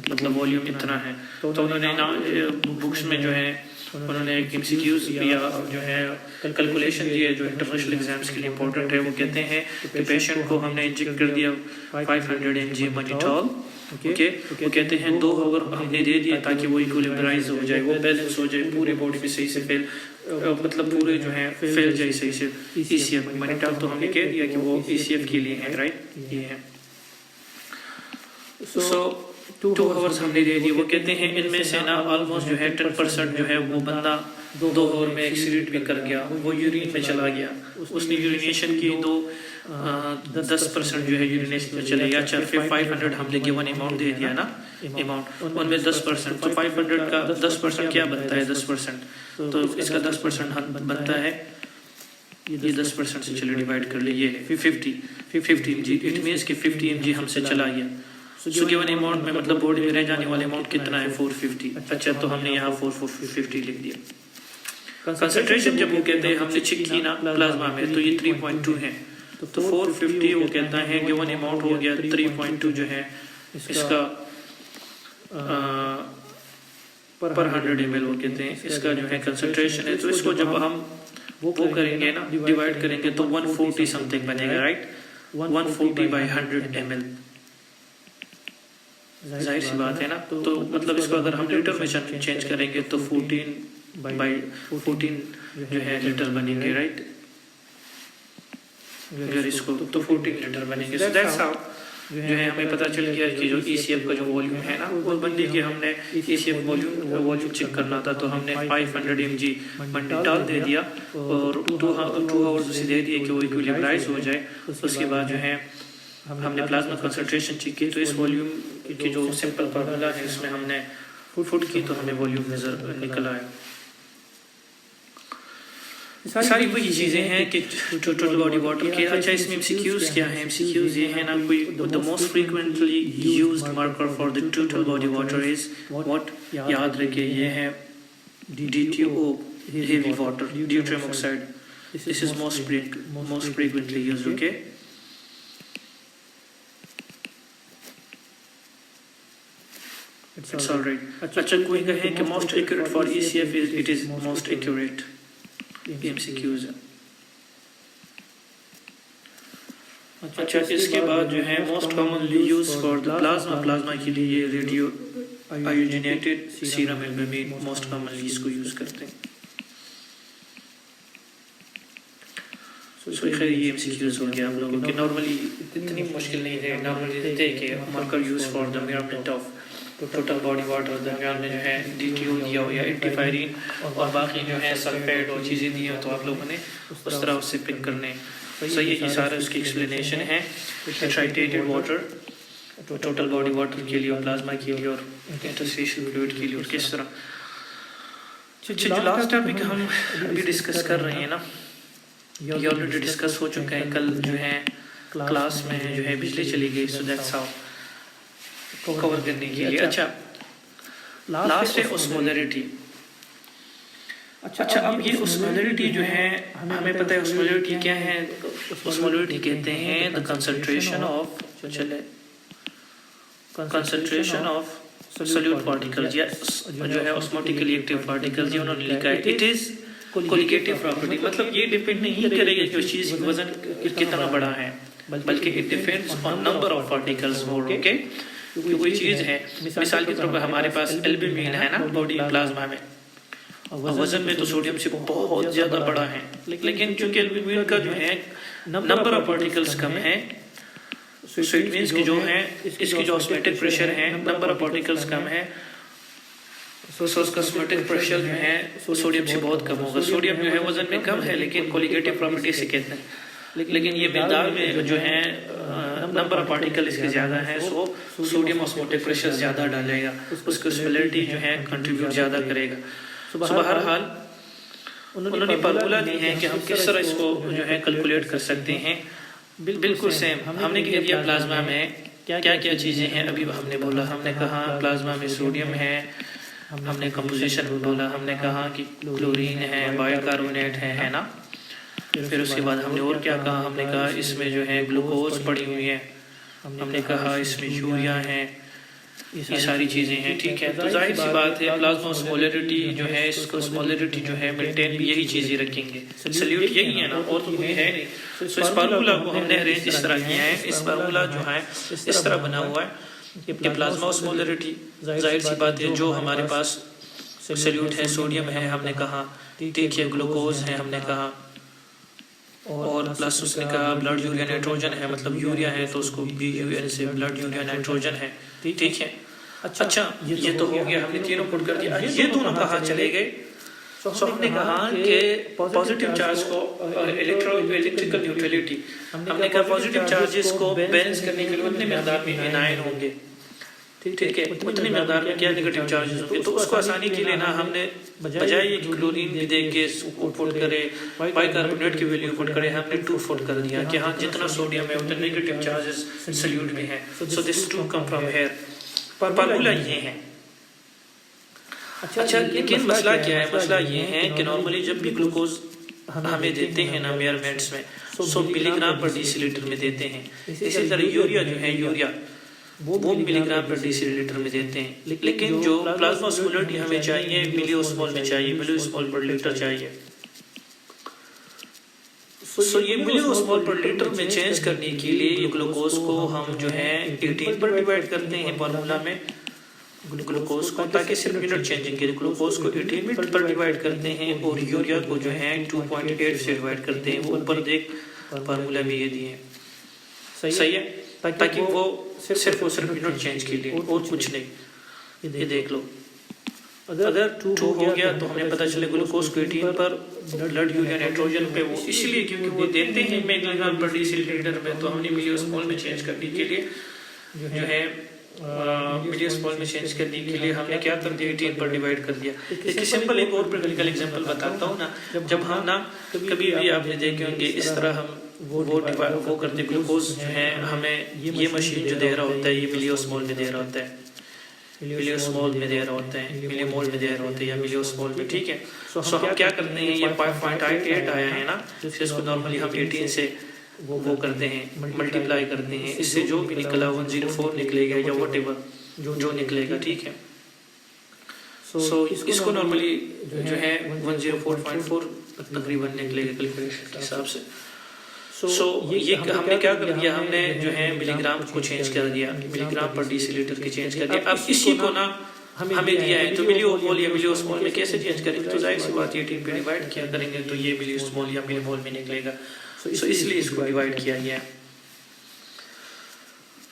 مطلب والیوم اتنا ہے. تو انہوں نے بکس میں جو ہے انہوں نے ایک MCQs یا جو ہے کیلکولیشن دی ہے جو انٹرنیشنل ایگزامس کے لیے امپورٹنٹ ہے. وہ کہتے ہیں کہ پیشنٹ کو ہم نے انجیکٹ کر دیا 500 mg منیٹول. اوکے, وہ کہتے ہیں 2 اگر ہم نے دے دیا تاکہ وہ ایکولیبرائز ہو جائے, وہ بیلنس ہو جائے, پورے باڈی میں صحیح سے پھیل, مطلب پورے جو ہے پھیل جائے صحیح سے. ECF منیٹول تو ہم نے کہہ دیا کہ وہ ECF کے لیے ہے, رائٹ, یہ ہے. سو 2 hours ہم نے دے دی. وہ کہتے ہیں ان میں سے نا آلموسٹ جو ہے 10% جو ہے وہ بندہ 2 hour میں ایکسیڈیٹ بھی کر گیا, وہ یورین میں چلا گیا, اس نے یورینیشن کی 10% جو ہے یورینیشن میں چلے گیا. اچھا 500 ہم نے گیون اماؤنٹ دے دیا نا, اماؤنٹ ان میں 10%, تو 500 کا 10% کیا بنتا ہے, 10%, تو اس کا 10% بنتا ہے, یہ 10% سے چلے ڈیوائڈ کر لیں, یہ ہے 50 mg. اٹ مینس کہ 50 mg ہم سے چلا گیا. سو گیون اماؤنٹ میں مطلب باڈی میں رہ جانے والے اماؤنٹ کتنا ہے, 450. اچھا تو ہم نے یہاں 450 لکھ دیا. کنسنٹریشن جب وہ کہتے ہیں ہم نے چیک کی نا پلازما میں, تو یہ 3.2 ہے, تو 450 وہ کہتا ہے گیون اماؤنٹ ہو گیا 3.2 جو ہے اس کا پر 100 ml, وہ کہتے ہیں اس کا جو ہے کنسنٹریشن ہے. تو اس کو جب ہم وہ کریں گے نا, ڈیوائڈ کریں گے, تو 140 سم تھنگ بنے گا, رائٹ, 140/100 ml. ظاہر سی بات ہے نا. تو مطلب اس کو اگر ہم لیٹر میں چینج کریں گے تو 14/14 جو ہے لیٹر بنیں گے, رائٹ, اگر اس کو تو 14 لیٹر بنیں گے. So that's how جو ہے ہمیں پتہ چل گیا کہ جو ECF کا جو والیوم ہے نا, وہ بندے کے ہم نے ECF والیوم چیک کرنا تھا, تو ہم نے 500 mg منیٹول دے دیا اور 2 hours اسے دے دیے کہ وہ ایکولیبرائز ہو جائے. اس کے بعد جو ہے ہم نے پلازما کنسنٹریشن چیک کی, تو اس والیوم کی جو سمپل فارمولا ہے اس میں ہم نے فٹ کی, تو ہمیں والیوم نظر نکل آیا. ساری وہی چیزیں ہیں کہ ٹوٹل باڈی واٹر کے. اچھا اس میں MCQs کیا ہیں؟ MCQs یہ ہے نا, کوئی the most frequently used marker for the total body water is what, یاد رکھے یہ ہے DTO, heavy water, deuterium oxide. This is most frequently used, okay. It's all right. اچھا کوئی کہے کہ most accurate for ECF it is most accurate. MCQs. اچھا اس کے بعد جو ہے most commonly use for the plasma کے لیے ریڈیو آیوجینیٹڈ سیرم البومین موسٹ کامنلی اس کو یوز کرتے ہیں. سو خیر یہ MCQs ہو گیا ہم لوگوں کے. نارملی اتنی مشکل نہیں ہے, نارملی دیتے ہیں کہ marker use for the measurement of total body water. درمیان میں جو ہے DTO دیا ہو یا اینٹیفائرین اور باقی جو ہے سلفیٹ اور چیزیں دی ہیں, تو آپ لوگوں نے اس طرح اس سے پک کرنے. صحیح ہے, یہ سارا اس کی ایکسپلینیشن ہے. ٹرائٹیٹڈ واٹر ٹوٹل باڈی واٹر کے لیے اور پلازما کے لیے اور انٹرسٹیشل فلوئڈ کے لیے, اور کس طرح. جو لاسٹ ٹاپک ہم ابھی ڈسکس کر رہے ہیں نا, یہ آلریڈی ڈسکس ہو چکا ہے کل جو ہے کلاس میں جو ہے بجلی چلی گئی. سو دیٹس ہاؤ کور کرنے کے لیے. اچھا لاسٹ ہے اوسمولیرٹی. اچھا اب یہ osmolarity جو ہے ہمیں پتہ ہے osmolarity کیا ہے. osmolarity کہتے ہیں the concentration of solute particles یا جو ہے osmotically active particles یہ انہوں نے لکھا ہے. it is colligative property مطلب یہ ڈیپینڈ نہیں کرے گا کہ اس چیز کی وزن کتنا بڑا ہے بلکہ it depends on number of particles more. okay کہ کوئی چیز ہے مثال کے طور پر ہمارے پاس البومین ہے نا باڈی پلازما میں وزن میں تو سوڈیم سے بہت زیادہ بڑا ہے لیکن چونکہ البومین کا جو ہے نمبر آف پارٹیکلز کم ہے سو اٹ مینس کہ جو ہے اس کی جو آسمیٹک پریشر ہے نمبر آف پارٹیکلز کم ہے سو اس کا آسمیٹک پریشر جو ہے سوڈیم سے بہت کم ہوگا. سوڈیم جو ہے وزن میں کم ہے لیکن کولیگیٹو پراپرٹی سے کہتے ہیں لیکن یہ مقدار میں جو ہے نمبر آف پارٹیکل اس کے زیادہ ہیں سو سوڈیم آسموٹک پریشر زیادہ ڈالے گا اس کی اسمولیرٹی جو ہے کنٹریبیوٹ زیادہ کرے گا. سو بہرحال انہوں نے فارمولا دی ہے کہ ہم کس طرح اس کو جو ہے کیلکولیٹ کر سکتے ہیں. بالکل سیم ہم نے کہہ دیا پلازما میں کیا کیا چیزیں ہیں. ابھی ہم نے بولا ہم نے کہا پلازما میں سوڈیم ہے ہم نے کمپوزیشن بولا ہم نے کہا کہ کلورین ہے بائر کاربونیٹ ہے نا. پھر اس کے بعد ہم نے اور کیا کہا ہم نے کہا اس میں جو ہے گلوکوز پڑی ہوئی ہے ہم نے کہا اس میں یوریا ہے یہ ساری چیزیں ہیں. ٹھیک ہے تو ظاہر سی بات ہے پلازما اسمولیرٹی جو ہے اس کو اسمولیرٹی جو ہے مینٹین بھی یہی چیزیں رکھیں گے. سلیوٹ یہی ہے نا اور تو کوئی ہے نہیں. سو اس فارمولا کو ہم نے ارینج اس طرح کیا ہے. اس فارمولا جو ہے اس طرح بنا ہوا ہے کہ پلازما اسمولیرٹی ظاہر سی بات ہے جو ہمارے پاس سلیوٹ ہے سوڈیم ہے ہم نے کہا ٹھیک ہے گلوکوز ہے ہم نے کہا اور پلس اس نے کہا بلڈ یوریا نائٹروجن ہے مطلب یوریا ہے تو اس کو بی یو این سے بلڈ یوریا نائٹروجن ہے. ٹھیک ہے اچھا یہ تو ہو گیا ہم نے تینوں پٹ کر دیا. یہ دونوں کہاں چلے گئے سو ہم نے کہا کہ پازیٹیو چارج کو الیکٹریکل نیوٹرلٹی ہم نے کہا پازیٹیو چارجز کو بیلنس کرنے کے لیے اتنے مقدار میں انائن ہوں گے. ٹھیک ہے اتنی مقدار میں کیا نیگیٹو چارجز ہوں گے تو اس کو آسانی کے لیے نا ہم نے بجائے یہ کہ کلورین بھی دیکھ کے پٹ کرے بائی کاربونیٹ کی ویلیو پٹ کرے ہم نے 2 پٹ کر دیا کہ ہاں جتنا سوڈیم ہے اتنے نیگیٹو چارجز سلیوٹ میں ہیں. سو دس 2 کم فرام ہیئر. فارمولا یہ ہے. اچھا لیکن مسئلہ کیا ہے مسئلہ یہ ہے کہ نارملی جب بھی گلوکوز ہمیں دیتے ہیں نا میئرمنٹس میں 100 ملی گرام پر ڈیسی لیٹر میں دیتے ہیں. اسی طرح یوریا جو ہے یوریا وہ ملی گرام پر ڈیسی لیٹر میں دیتے ہیں لیکن جو پلازما اسمولیرٹی ہمیں چاہیے ملی اسمول میں چاہیے ملی اسمول پر لیٹر چاہیے. سو یہ ملی اسمول پر لیٹر میں چینج کرنے کے لیے یہ گلوکوز کو ہم جو ہے 18 پر ڈیوائڈ کرتے ہیں فارمولا میں گلوکوز کو تاکہ صرف یونٹ چینجنگ کے گلوکوز کو 18 پر ڈیوائڈ کرتے ہیں اور یوریا کو جو ہے 2.8 سے ڈیوائڈ کرتے ہیں. وہ اوپر دیکھ فارمولا میں یہ دیے ہیں صحیح ہے تاکہ وہ صرف یونٹ چینج کے لیے اور کچھ نہیں. یہ دیکھ لو اگر 2 ہو گیا تو ہمیں پتہ چلے گلوکوز کو 18 پر بلڈ یوریا نائٹروجن پہ وہ اس لیے کیونکہ وہ دیتے ہیں ملی گرام پر ڈیسی لیٹر میں تو ہم نے ملی اسمول میں چینج کرنے کے لیے جو ہے ملی اسمول میں چینج کرنے کے لیے ہم نے کیا کر دیا 18 پر ڈیوائڈ کر دیا. ایک سمپل ایک اور پریکٹیکل ایگزامپل بتاتا ہوں نا. جب ہم نا کبھی بھی آپ نے دیکھے ہوں گے اس طرح ہم وہ کرتے گلوکوز جو ہے ہمیں یہ مشین جو دے رہا ہوتا ہے یہ ملی اسمول میں دے رہا ہوتا ہے ملی اسمول میں دے رہا ہوتا ہے ملی مول میں دے رہا ہوتا ہے یا ملی اسمول میں. ٹھیک ہے سو ہم کیا کرتے ہیں یہ 5.88 آیا ہے نا پھر اس کو نارملی ہم 18 سے وہ کرتے ہیں ملٹیپلائی کرتے ہیں اس سے جو بھی نکلا 104 نکلے گا یا واٹ ایور جو نکلے گا. ٹھیک ہے سو اس کو نارملی جو ہے 104.4 تقریباً نکلے گا کیلکولیشن کے حساب سے. سو یہ ہم نے کیا کر دیا ہم نے جو ہے ملی گرام کو چینج کر دیا ملی گرام پر ڈیسی لیٹر کے چینج کر دیا. اب اسی کو نا ہمیں دیا ہے تو ملی مول یا ملی اسمول میں کیسے چینج کریں گے تو ظاہر سی بات 18 پہ ڈیوائڈ کیا کریں گے تو یہ ملی اسمول یا ملی مول میں نکلے گا. سو اس لیے اس کو ڈیوائڈ کیا گیا.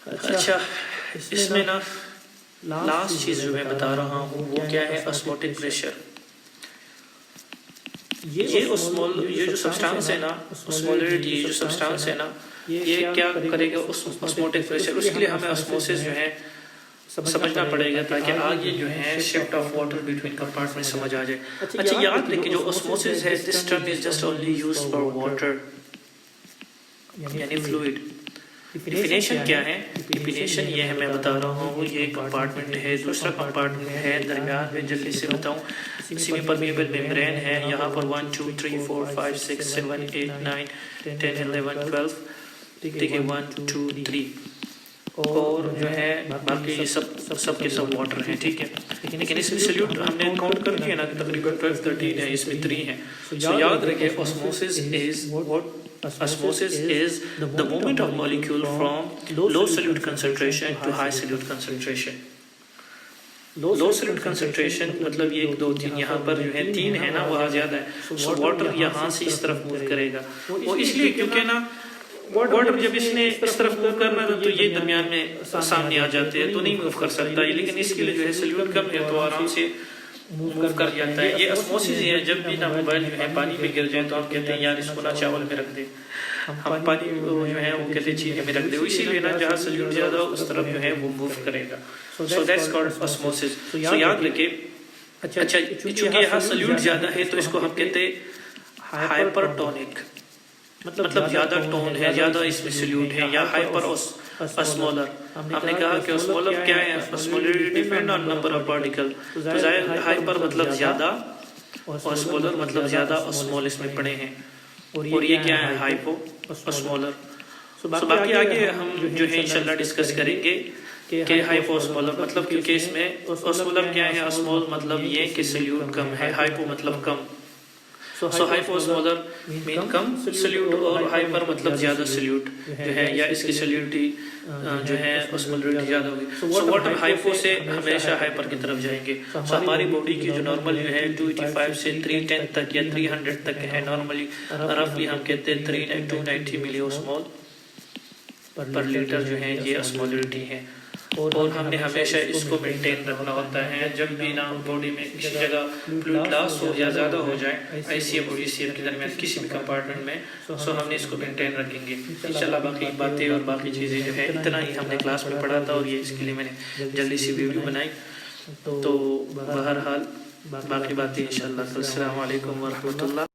اچھا اس میں نا لاسٹ چیز جو میں بتا رہا ہوں وہ کیا ہے اسموٹک پریشر. یہ جو سبسٹانس ہے نا اسمولیرٹی یہ جو سبسٹانس ہے نا یہ کیا کرے گا اسموٹک پریشر. اس کے لیے ہمیں اسموسس جو ہے سمجھنا پڑے گا تاکہ آگے جو ہے shift of water between compartment سمجھ آ جائے. اچھا یاد رکھیں جو اسموسس ہے this term is just only used for water یعنی فلوئڈ ڈیفینیشن کیا ہے؟ ڈیفینیشن یہ ہے، میں بتا رہا ہوں، یہ کمپارٹمنٹ ہے، دوسرا کمپارٹمنٹ ہے درمیان میں، جلدی سے بتاؤں، سیمی پرمیبل ممبرین ہے، یہاں پر 1 2 3 4 5 6 7 8 9 10 11 12 ٹھیک ہے 1 2 3 اور جو ہے باقی یہ سب کے سب واٹر ہیں، ٹھیک ہے. لیکن اس میں سلیوٹ ہم نے کاؤنٹ کر دیا نا، تقریباً 12 13 ہے، اس میں 3 ہیں. سو یاد رکھیں osmosis is the movement of molecule from low solute concentration to high solute concentration. Low solute concentration مطلب یہ 1 2 3 یہاں پر جو ہے 3 ہے نا، وہاں زیادہ ہے، سو واٹر یہاں سے اس طرف موو کرے گا. وہ اس لیے کیونکہ نا واٹر جب اس نے اس طرف موو کرنا تھا تو یہ درمیان میں سامنے آ جاتے ہیں تو نہیں موو کر سکتا ہے، لیکن اس کے لیے جو ہے سلیوٹ کم ہے تو آرام سے موو کر جاتا ہے. یہ اسموسس ہے، جب بھی نا موبائل جو ہے پانی میں گر جائے تو ہم کہتے ہیں یار اس کو نا چاول میں رکھ دے، ہم پانی جو ہے وہ کہتے ہیں چیزیں میں رکھ دے، اسی لیے نا جہاں سلیوٹ زیادہ ہو اس طرف جو ہے وہ موو کرے گا. So that's called اسموسس. سو یاد رکھیں، اچھا چونکہ یہاں سلیوٹ زیادہ ہے تو اس کو ہم کہتے ہیں ہائپر ٹونک، مطلب زیادہ ٹون ہے، زیادہ اس میں سلیوٹ ہے، یا ہائپر اسمولر. ہم نے کہا کہ اسمولر کیا ہے؟ Osmolar depend on number of particle. تو ہائپر مطلب زیادہ، اسمولر مطلب زیادہ اسمول اس میں پڑے ہیں، اور یہ کیا ہے؟ ہائپو اسمولر. سو باقی آگے ہم جو ہے انشاءاللہ ڈسکس کریں گے کہ ہائپو اسمولر مطلب، کیونکہ اس میں اسمولر کیا ہے، اسمول مطلب یہ کہ سلیوٹ کم ہے، ہائپو مطلب کم. سو ہائپو اسمولر مین کم سلیوٹ، اور ہائپر مطلب زیادہ سلیوٹ جو ہے، یا اس کی سلیوٹی جو ہے اسمولرٹی زیادہ ہوگی. سو واٹر ہائپو سے ہمیشہ ہائپر کی طرف جائیں گے. سو ہماری باڈی کی جو نارمل جو ہے 285 سے 310 تک یا 300 تک ہے نارملی، رفلی ہم کہتے ہیں 290 ملی اسمول پر لیٹر جو ہے یہ اسمولرٹی ہے. اور ہم نے ہمیشہ اس کو مینٹین رکھنا ہوتا ہے. جب بھی نا باڈی میں کسی جگہ فلوئڈ لاس ہو یا زیادہ ہو جائے آئی سی ایف اور ای سی ایف کے درمیان کسی بھی کمپارٹمنٹ میں، سو ہم نے اس کو مینٹین رکھیں گے انشاءاللہ. باقی باتیں اور باقی چیزیں جو ہے اتنا ہی ہم نے کلاس میں پڑھا تھا، اور یہ اس کے لیے میں نے جلدی سی ویڈیو بنائی. تو بہرحال باقی باتیں انشاءاللہ. السلام علیکم ورحمۃ اللہ.